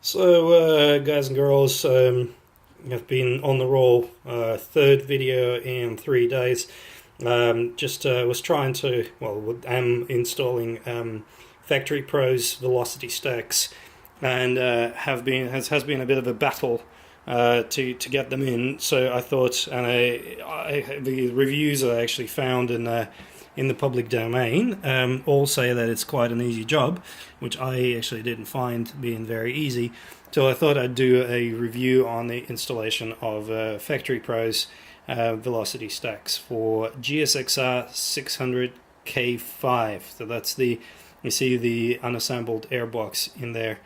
So, guys and girls, I've been on the roll, third video in 3 days. Just was trying to, I'm installing Factory Pro's velocity stacks, and has been a bit of a battle to get them in. So I thought, and the reviews I actually found in the public domain all say that it's quite an easy job, which I actually didn't find being very easy. So I thought I'd do a review on the installation of Factory Pro's velocity stacks for GSXR 600K5. So that's you see the unassembled airbox in there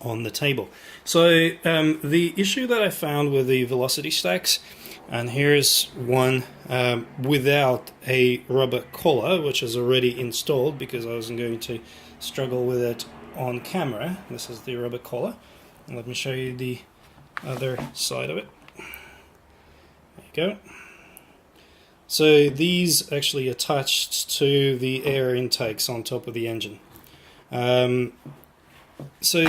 on the table. So the issue that I found with the velocity stacks, and here's one without a rubber collar, which is already installed because I wasn't going to struggle with it on camera. This is the rubber collar. And let me show you the other side of it. There you go. So these actually attached to the air intakes on top of the engine. So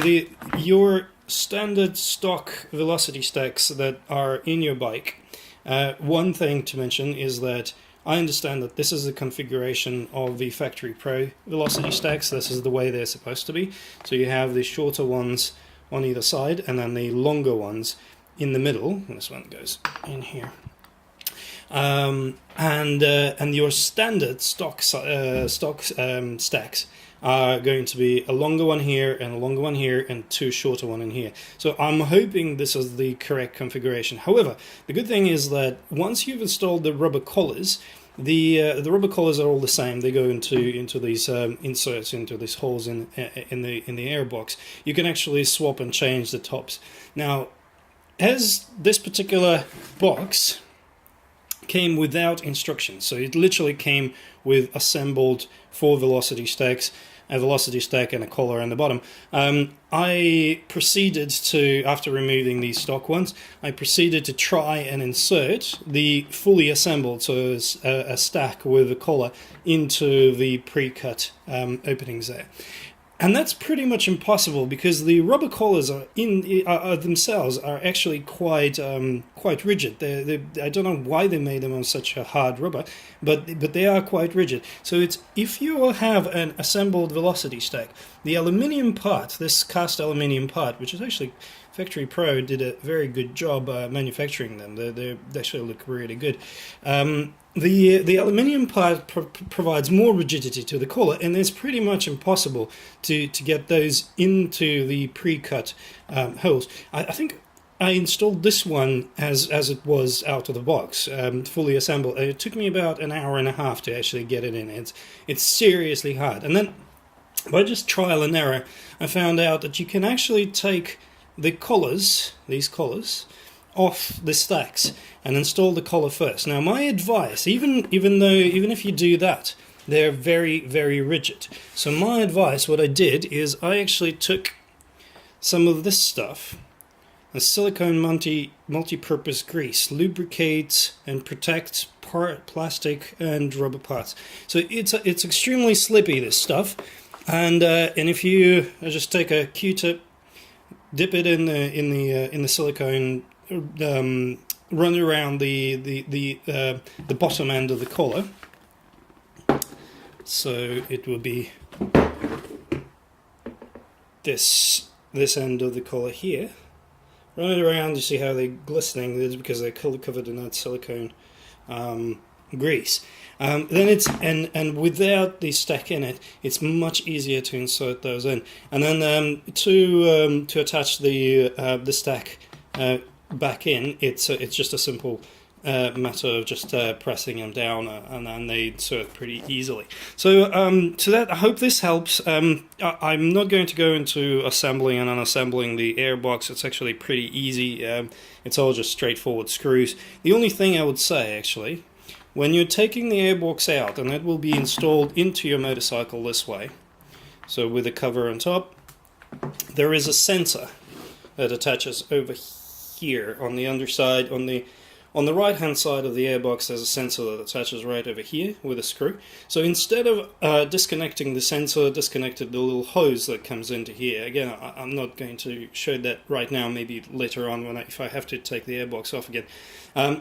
your standard stock velocity stacks that are in your bike, one thing to mention is that I understand that this is the configuration of the Factory Pro velocity stacks. This is the way they're supposed to be. So you have the shorter ones on either side and then the longer ones in the middle. This one goes in here. And your standard stock stacks are going to be a longer one here and a longer one here and two shorter one in here. So I'm hoping this is the correct configuration. However, the good thing is that once you've installed the rubber collars, the rubber collars are all the same. They go into these inserts, into these holes in the airbox. You can actually swap and change the tops. Now, as this particular box came without instructions, so it literally came with assembled 4 velocity stacks, a velocity stack and a collar on the bottom. I proceeded to, after removing these stock ones, I proceeded to try and insert the fully assembled, so a stack with a collar, into the pre-cut openings there. And that's pretty much impossible because the rubber collars themselves are actually quite rigid. I don't know why they made them on such a hard rubber, but they are quite rigid. So if you have an assembled velocity stack, the aluminium part, this cast aluminium part, which is actually Factory Pro did a very good job manufacturing them. They actually look really good. The aluminium part provides more rigidity to the collar, and it's pretty much impossible to get those into the pre-cut holes. I think I installed this one as it was out of the box, fully assembled. It took me about an hour and a half to actually get it in. It's seriously hard. And then by just trial and error, I found out that you can actually take the collars, these collars, off the stacks and install the collar first. Now, my advice, even if you do that, they're very, very rigid. So my advice, what I did is I actually took some of this stuff, a silicone multi-purpose grease, lubricates and protects plastic and rubber parts. So it's extremely slippy, this stuff, and if you just take a Q-tip, dip it in the silicone, run around the bottom end of the collar, so it will be this end of the collar here. Run it around. You see how they're glistening? It's because they're covered in that silicone grease. Then it's and without the stack in it, it's much easier to insert those in. And then to attach the stack back in, it's just a simple matter of just pressing them down, and then they insert pretty easily. So that, I hope this helps. I'm not going to go into assembling and unassembling the airbox. It's actually pretty easy. It's all just straightforward screws. The only thing I would say, actually, when you're taking the airbox out, and it will be installed into your motorcycle this way, so with the cover on top, there is a sensor that attaches over here on the underside, on the On the right hand side of the airbox there's a sensor that attaches right over here with a screw. So instead of disconnecting the sensor, disconnected the little hose that comes into here. Again, I'm not going to show that right now, maybe later on if I have to take the airbox off again.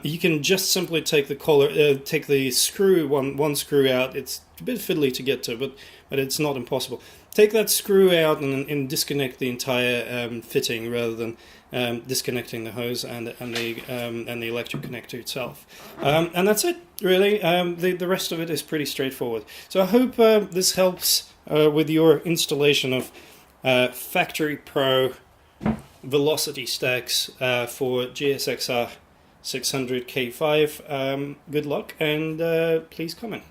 You can just simply take the collar, take the screw, one screw out. It's a bit fiddly to get to, but it's not impossible. Take that screw out and disconnect the entire fitting rather than disconnecting the hose and the electric connector itself. And that's it, really. The rest of it is pretty straightforward. So I hope this helps with your installation of Factory Pro velocity stacks for GSXR 600 K5. Good luck, and please comment.